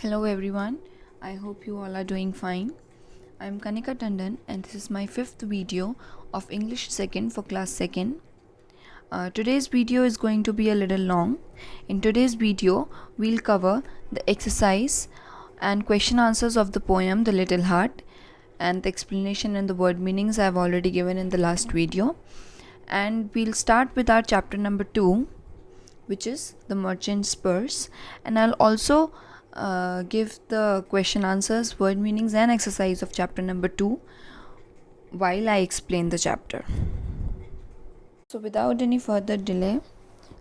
Hello everyone, I hope you all are doing fine. I am Kanika Tandon and this is my fifth video of English 2nd for class 2nd. Today's video is going to be a little long. In today's video, we'll cover the exercise and question answers of the poem The Little Heart, and the explanation and the word meanings I have already given in the last video. And we'll start with our chapter number 2, which is The Merchant's Purse, and I'll also give the question answers, word meanings and exercise of chapter number 2 while I explain the chapter. So without any further delay,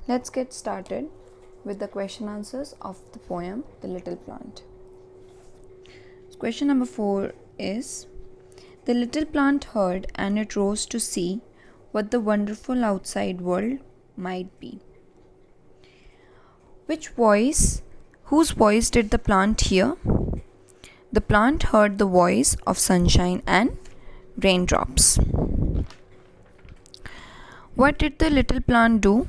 let's get started with the question answers of the poem The Little Plant. So question number 4 is: the little plant heard and it rose to see what the wonderful outside world might be. Whose voice did the plant hear? The plant heard the voice of sunshine and raindrops. What did the little plant do?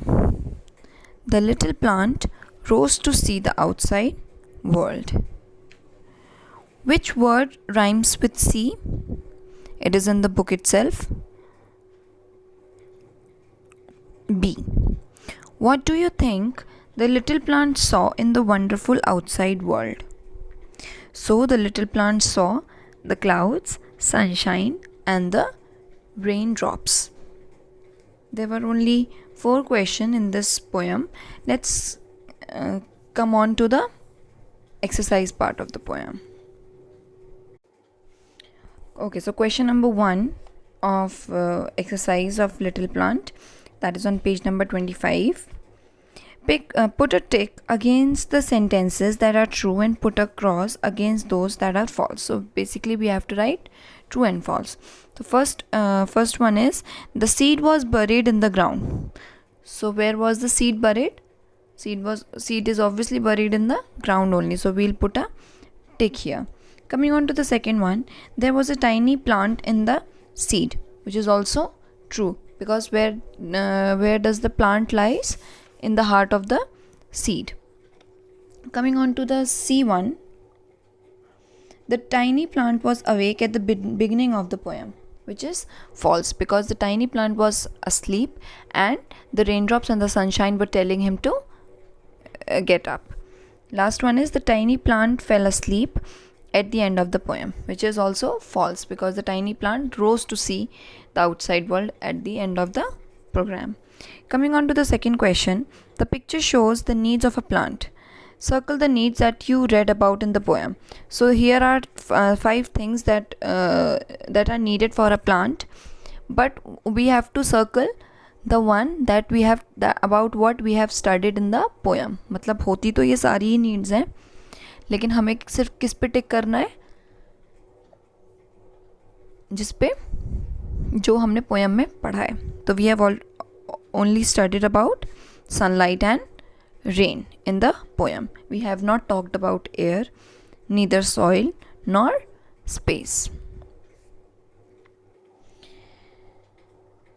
The little plant rose to see the outside world. Which word rhymes with see? It is in the book itself. B. What do you think the little plant saw in the wonderful outside world? So the little plant saw the clouds, sunshine and the raindrops. There were only 4 questions in this poem. Let's come on to the exercise part of the poem. Okay, so question number 1 of exercise of Little Plant, that is on page number 25. Put a tick against the sentences that are true and put a cross against those that are false. So basically we have to write true and false. The first one is: the seed was buried in the ground. So where was the seed buried? Seed is obviously buried in the ground only. So we'll put a tick here. Coming on to the second one, there was a tiny plant in the seed, which is also true, because where does the plant lies? In the heart of the seed. Coming on to the C1, the tiny plant was awake at the beginning of the poem, which is false, because the tiny plant was asleep and the raindrops and the sunshine were telling him to get up. Last one is: the tiny plant fell asleep at the end of the poem, which is also false, because the tiny plant rose to see the outside world at the end of the program. Coming on to the second question, the picture shows the needs of a plant. Circle the needs that you read about in the poem. So here are 5 things that are needed for a plant, but we have to circle the one that we have about what we have studied in the poem. मतलब होती तो ये सारी ही needs हैं, लेकिन हमें सिर्फ किस पे टिक करना है? जिस पे जो हमने पोएम में पढ़ा है. तो we have only studied about sunlight and rain in the poem. We have not talked about air, neither soil nor space.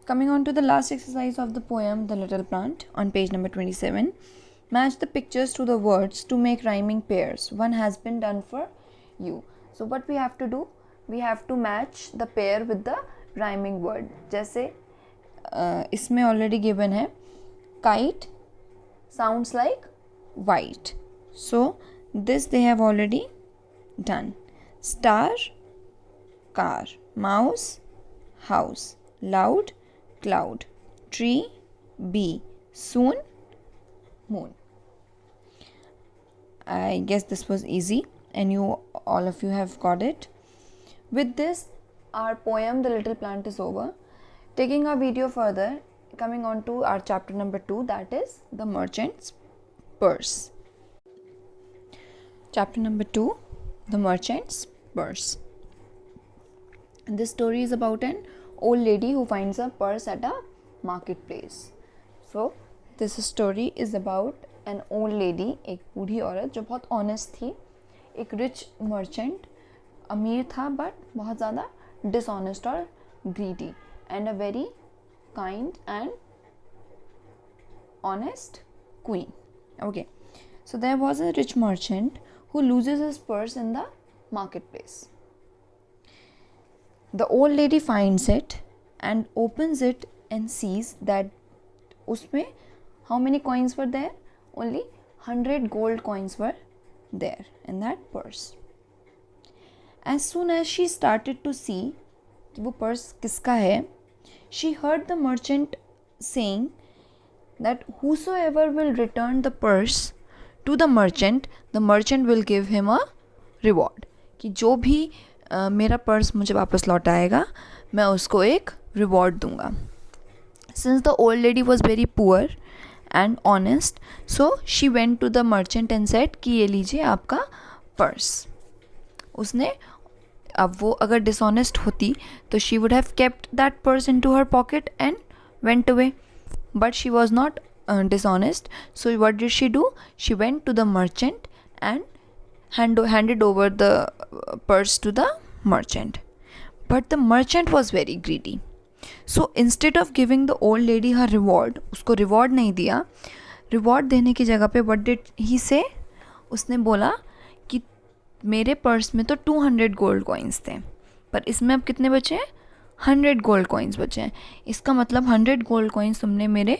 Coming on to the last exercise of the poem The Little Plant on page number 27. Match the pictures to the words to make rhyming pairs. One has been done for you. So what we have to do? We have to match the pair with the rhyming word. जैसे इसमें already given है kite sounds like white. So this they have already done. Star, car. Mouse, house. Loud, cloud. Tree, bee. Soon, moon. I guess this was easy and all of you have got it. With this, our poem The Little Plant is over. Taking our video further, coming on to our chapter number 2, that is The Merchant's Purse. Chapter number 2, The Merchant's Purse. And this story is about an old lady who finds a purse at a marketplace. So this story is about an old lady, एक बूढ़ी औरत जो बहुत honest थी, एक rich merchant, अमीर था but बहुत ज़्यादा डिसऑनेस्ट और greedy, and a very kind and honest queen. Okay, so there was a rich merchant who loses his purse in the marketplace. The old lady finds it and opens it and sees that उसमें how many coins were there? Only 100 gold coins were there in that purse. As soon as she started to see कि वो purse किसका है, she heard the merchant saying that whosoever will return the purse to the merchant will give him a reward. कि जो भी मेरा purse मुझे वापस लौटाएगा मैं उसको एक रिवॉर्ड दूंगा. Since the old lady was very poor and honest, so she went to the merchant and said कि ये लीजिए आपका पर्स. उसने, अब वो अगर डिसऑनेस्ट होती तो she would have kept that purse into her pocket and went away, but she was not dishonest. So what did she do? She went to the merchant and handed over the purse to the merchant. But the merchant was very greedy. So instead of giving the old lady her reward, उसको reward नहीं दिया. Reward देने की जगह पे what did he say? उसने बोला कि मेरे पर्स में तो 200 गोल्ड कॉइन्स थे, पर इसमें अब कितने बचे हैं? 100 गोल्ड कॉइन्स बचे हैं. इसका मतलब 100 गोल्ड कॉइन्स तुमने मेरे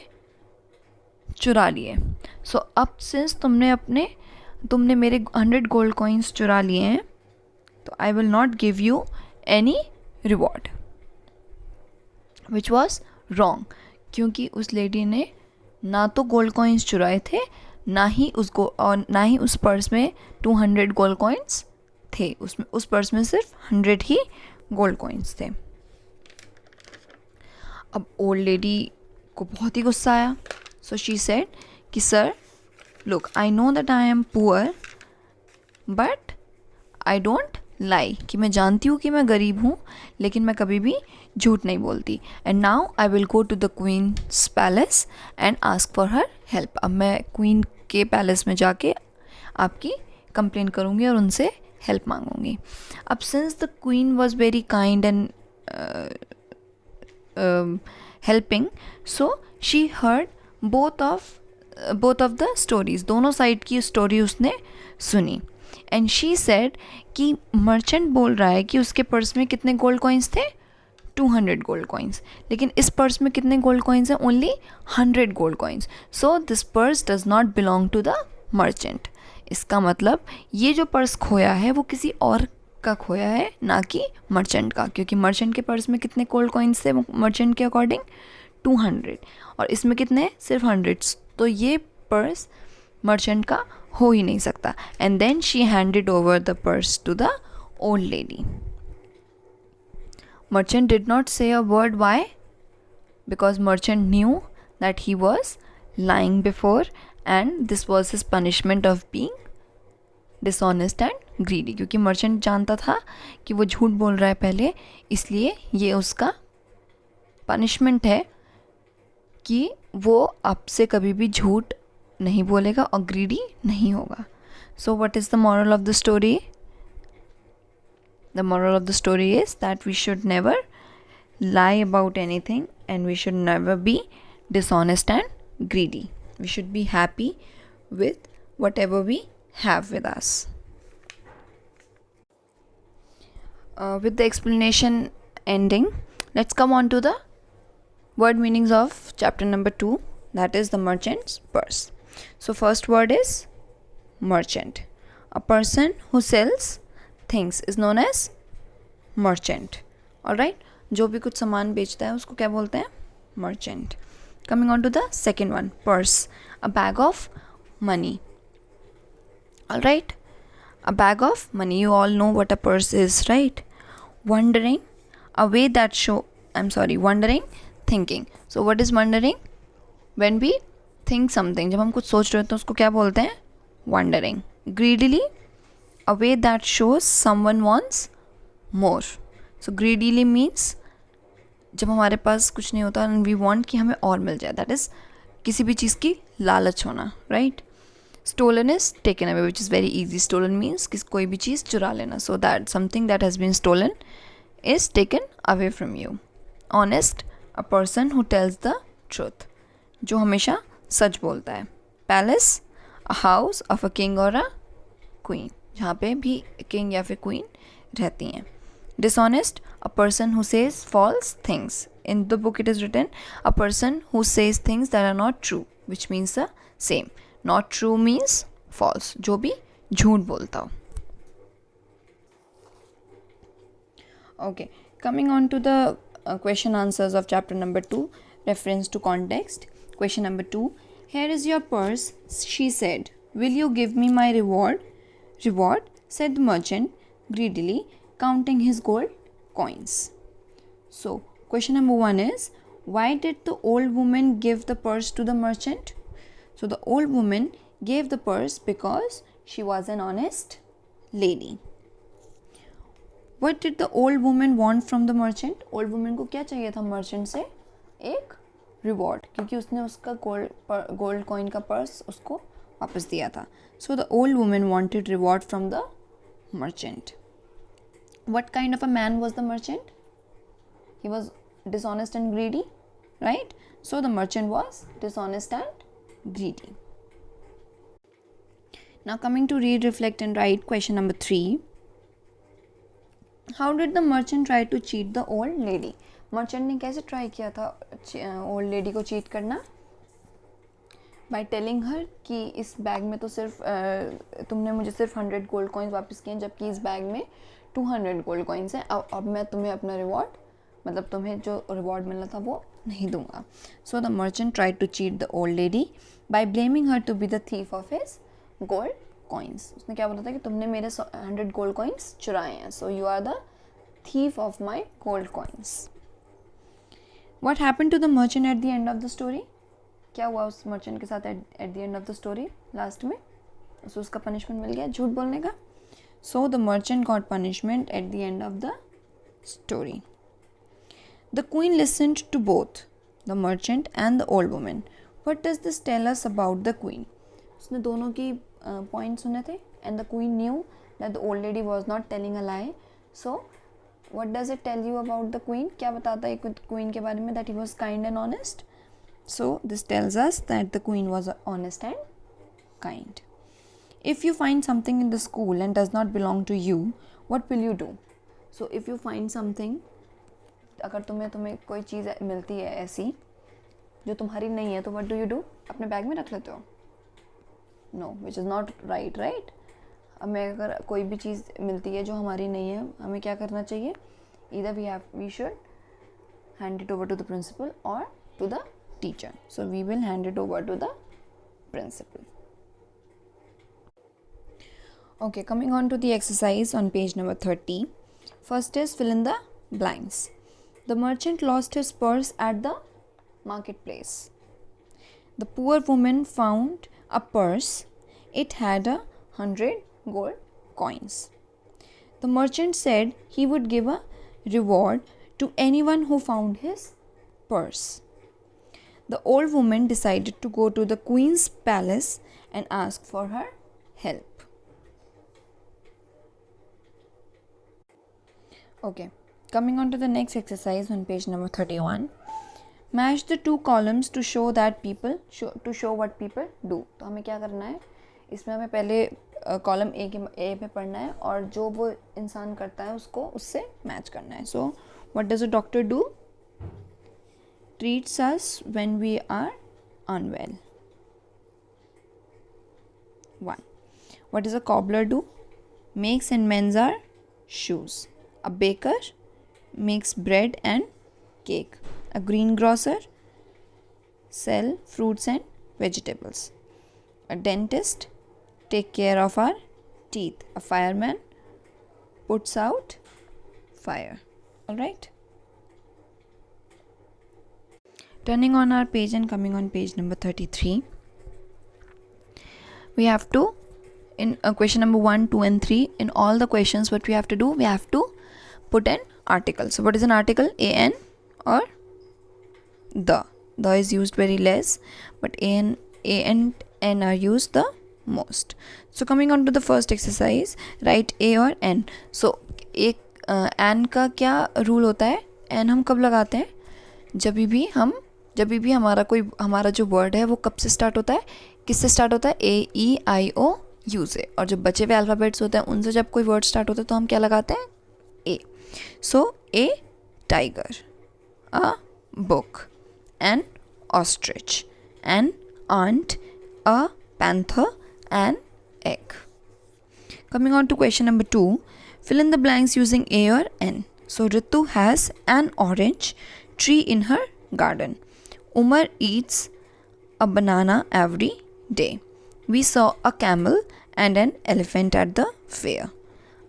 चुरा लिए. सो अब सिंस तुमने मेरे 100 गोल्ड कॉइन्स चुरा लिए हैं, तो I will not give you any reward, which was wrong. क्योंकि उस लेडी ने ना तो गोल्ड कॉइन्स चुराए थे, ना ही उस पर्स में 200 गोल्ड कॉइन्स थे. उस पर्स में सिर्फ 100 ही गोल्ड कॉइन्स थे. अब ओल्ड लेडी को बहुत ही गुस्सा आया. सो शी सेड कि sir look, I know that I am poor but I don't lie. कि मैं जानती हूँ कि मैं गरीब हूँ, लेकिन मैं कभी भी झूठ नहीं बोलती. And now I will go to the queen's palace and ask for her help. अब मैं क्वीन के पैलेस में जाके आपकी कंप्लेन करूँगी और उनसे हेल्प मांगूंगी. अब since the queen was very kind and helping, so she heard both of the stories. दोनों साइड की स्टोरी उसने सुनी. एंड शी सेड कि मर्चेंट बोल रहा है कि उसके पर्स में कितने गोल्ड कॉइन्स थे? 200 गोल्ड कॉइन्स. लेकिन इस पर्स में कितने गोल्ड कॉइन्स हैं? Only 100 gold coins. So this purse does not belong to the merchant. इसका मतलब ये जो पर्स खोया है वो किसी और का खोया है, ना कि मर्चेंट का. क्योंकि मर्चेंट के पर्स में कितने गोल्ड कॉइन्स थे मर्चेंट के अकॉर्डिंग? 200. और इसमें कितने? सिर्फ 100. तो ये पर्स मर्चेंट का हो ही नहीं सकता. And then she handed over the purse to the old lady. Merchant did not say a word. Why? Because merchant knew that he was lying before, and this was his punishment of being dishonest and greedy. क्योंकि merchant जानता था कि वो झूठ बोल रहा है पहले, इसलिए ये उसका punishment है कि वो आपसे कभी भी झूठ नहीं बोलेगा और greedy नहीं होगा. So what is the moral of the story? The moral of the story is that we should never lie about anything, and we should never be dishonest and greedy. We should be happy with whatever we have with us. With the explanation ending, let's come on to the word meanings of chapter number 2, that is the merchant's purse. So first word is merchant. A person who sells things is known as merchant. Alright, जो भी कुछ सामान बेचता है उसको क्या बोलते हैं? Merchant. Coming on to the second one, purse. A bag of money. Alright, a bag of money. You all know what a purse is, right? Wondering, a way that wondering, thinking. So what is wondering? When we think something, जब हम कुछ सोच रहे होते हैं उसको क्या बोलते हैं? Wondering. Greedily, a way that shows someone wants more. So greedily means जब हमारे पास कुछ नहीं होता and we want कि हमें और मिल जाए, that is किसी भी चीज़ की लालच होना, right? Stolen is taken away, which is very easy. Stolen means कोई भी चीज़ चुरा लेना. So that something that has been stolen is taken away from you. Honest, a person who tells the truth, जो हमेशा सच बोलता है. Palace, a house of a king or a queen. जहाँ पे भी किंग या फिर क्वीन रहती हैं. Dishonest, a person who says false things. In the book it is written, a person who says things that are not true, which means the same. Not true means false, जो भी झूठ बोलता हो. Okay, coming on to the question answers of chapter number 2, reference to context. Question number 2, here is your purse, she said. Will you give me my reward? Reward, said the merchant greedily, counting his gold coins. So, question number 1 is, why did the old woman give the purse to the merchant? So, the old woman gave the purse because she was an honest lady. What did the old woman want from the merchant? Old woman को क्या चाहिए था merchant से? एक reward, क्योंकि उसने उसका gold coin का purse उसको वापस दिया था. So, the old woman wanted reward from the merchant. What kind of a man was the merchant? He was dishonest and greedy, right? So the merchant was dishonest and greedy. Now coming to read, reflect and write, question number 3. How did the merchant try to cheat the old lady? Merchant ने कैसे try किया था old lady को cheat करना? By telling her कि इस bag में तो सिर्फ तुमने मुझे सिर्फ 100 गोल्ड कॉइन्स वापस किए, जबकि इस बैग में 200 गोल्ड कॉइन्स हैं. अब मैं तुम्हें अपना रिवॉर्ड, मतलब तुम्हें जो रिवॉर्ड मिलना था वो नहीं दूंगा. So the merchant tried to cheat the old lady by blaming her to be the thief of his gold coins. उसने क्या बोला था कि तुमने मेरे 100 गोल्ड कॉइन्स चुराए हैं, so you are the thief of my gold coins. What happened to the merchant at the end of the story? क्या हुआ उस मर्चेंट के साथ at the end of the story, last में उसका पनिशमेंट मिल गया झूठ बोलने का. So the merchant got punishment at the end of the story. The queen listened to both the merchant and the old woman. What does this tell us about the queen? उसने दोनों की point सुने थे, and the queen knew that the old lady was not telling a lie. So what does it tell you about the queen? क्या बताता है queen के बारे में? That he was kind and honest. So this tells us that the queen was honest and kind. If you find something in the school and does not belong to you, what will you do? So if you find something, अगर तुम्हें कोई चीज़ मिलती है ऐसी जो तुम्हारी नहीं है, तो what do you do? अपने बैग में रख लेते हो? No, which is not right, right? हमें अगर कोई भी चीज़ मिलती है जो हमारी नहीं है, हमें क्या करना चाहिए? Either we should hand it over to the principal or to the teacher. So we will hand it over to the principal. Okay, coming on to the exercise on page number 30. First is fill in the blanks. The merchant lost his purse at the marketplace. The poor woman found a purse. It had 100 gold coins. The merchant said he would give a reward to anyone who found his purse. The old woman decided to go to the queen's palace and ask for her help. Okay, coming on to the next exercise on page number 31. Match the two columns to show that people to show what people do. तो हमें क्या करना है, इसमें हमें पहले column A में पढ़ना है और जो वो इंसान करता है उसको उससे मैच करना है. So what does a doctor do? Treats us when we are unwell. 1. What does a cobbler do? Makes and mends our shoes. A baker makes bread and cake. A greengrocer sells fruits and vegetables. A dentist takes care of our teeth. A fireman puts out fire. Alright? Turning on our page and coming on page number 33. We have to, in question number 1, 2 and 3, in all the questions what we have to do, we have to put an article. So what is an article? An or the. The is used very less, but a and n are used the most. So coming on to the first exercise, write a or n. So एक n का क्या rule होता है? n हम कब लगाते हैं? जब भी हमारा जो वर्ड है वो कब से स्टार्ट होता है, किससे स्टार्ट होता है? A E I O use a, और जो बचे हुए अल्फ़ाबेट्स होते हैं उनसे जब कोई वर्ड स्टार्ट होता है तो हम क्या लगाते हैं, a. So a tiger, a book, an ostrich, an aunt, a panther, an egg. Coming on to question number 2, fill in the blanks using A or N. So Ritu has an orange tree in her garden. Umar eats a banana every day. We saw a camel and an elephant at the fair.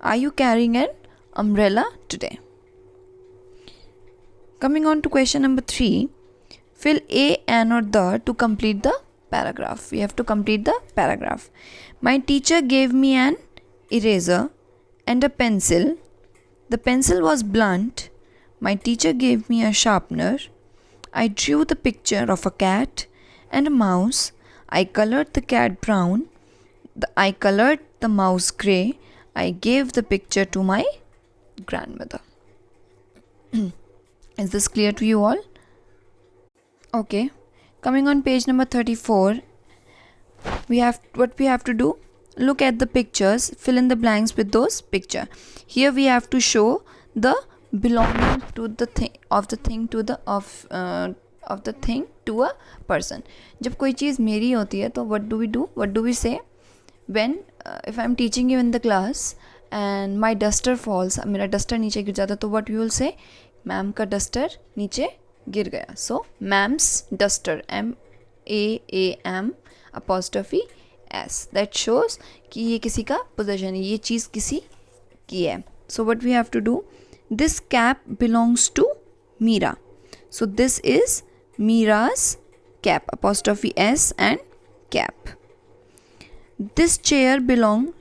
Are you carrying an umbrella today? Coming on to question number 3, fill A, N or the to complete the paragraph. We have to complete the paragraph. My teacher gave me an eraser and a pencil. The pencil was blunt. My teacher gave me a sharpener. I drew the picture of a cat and a mouse. I colored the cat brown. I colored the mouse grey. I gave the picture to my grandmother. Is this clear to you all? Okay. Coming on page number 34, we have to do, look at the pictures, fill in the blanks with those picture. Here we have to show the belonging to the thing of the thing to the of the thing to a person. जब कोई चीज़ मेरी होती है तो what do we say when if I am teaching you in the class and my duster falls, मेरा duster नीचे गिर जाता है, तो what you will say, ma'am का डस्टर नीचे गिर गया. So ma'am's duster, MAAM apostrophe S, that shows कि ये किसी का पोजेशन है, ये चीज़ किसी की है. So what we have to do, this cap belongs to Meera. So this is Meera's cap, apostrophe S and cap. This chair belong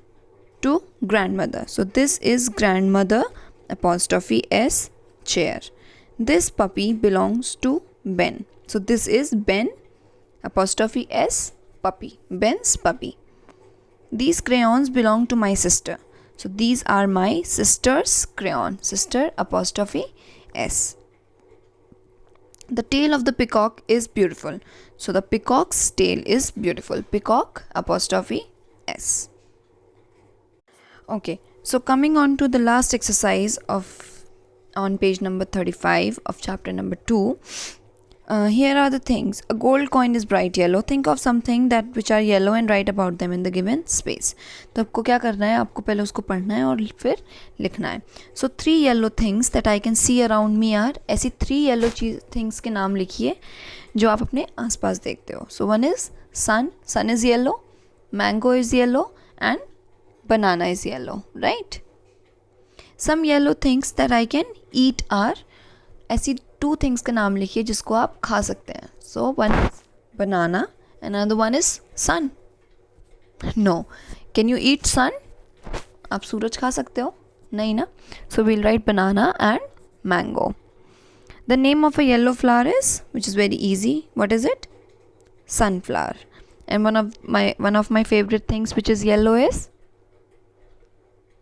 to grandmother. So this is grandmother, apostrophe S, chair. This puppy belongs to Ben. So this is Ben, apostrophe S, puppy, Ben's puppy. These crayons belong to my sister. So these are my sister's crayon, sister, apostrophe S. The tail of the peacock is beautiful. So the peacock's tail is beautiful, peacock, apostrophe S. Okay, so coming on to the last exercise on page number 35 of chapter number 2. Here are the things. A gold coin is bright yellow. Think of something that which are yellow and write about them in the given space. तो आपको क्या करना है, आपको पहले उसको पढ़ना है और फिर लिखना है. So 3 yellow things that I can see around me are, ऐसी 3 yellow things के नाम लिखिए जो आप अपने आसपास देखते हो. So one is sun. Sun is yellow. Mango is yellow and banana is yellow, right? Some yellow things that I can eat are, ऐसी 2 things का नाम लिखिए जिसको आप खा सकते हैं. So one is banana and another one is sun. No. Can you eat sun? आप सूरज खा सकते हो? नहीं ना. So we'll write banana and mango. The name of a yellow flower is, which is very easy. What is it? Sunflower. And one of my favorite things which is yellow is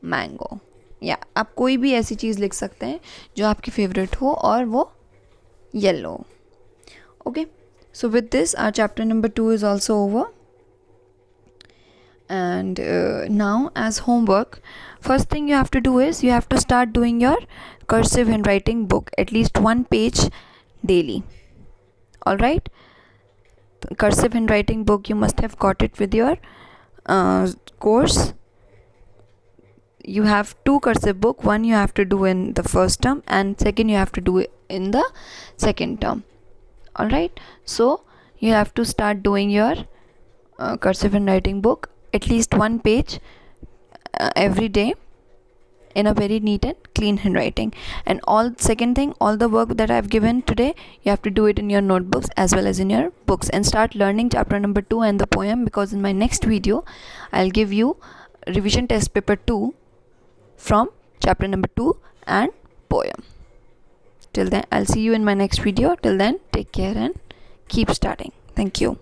mango. या आप कोई भी ऐसी चीज़ लिख सकते हैं जो आपकी फेवरेट हो और वो yellow. Okay, so with this our chapter number 2 is also over. And now as homework, first thing you have to do is you have to start doing your cursive handwriting book at least 1 page daily. All right, cursive handwriting book, you must have got it with your course. You have 2 cursive book, one you have to do in the first term and second you have to do it in the second term. All right, so you have to start doing your cursive handwriting book at least 1 page every day in a very neat and clean handwriting. And second thing, all the work that I've given today, you have to do it in your notebooks as well as in your books, and start learning chapter number 2 and the poem, because in my next video I'll give you revision test paper 2 from chapter number 2 and poem. Till then, I'll see you in my next video. Till then, take care and keep studying. Thank you.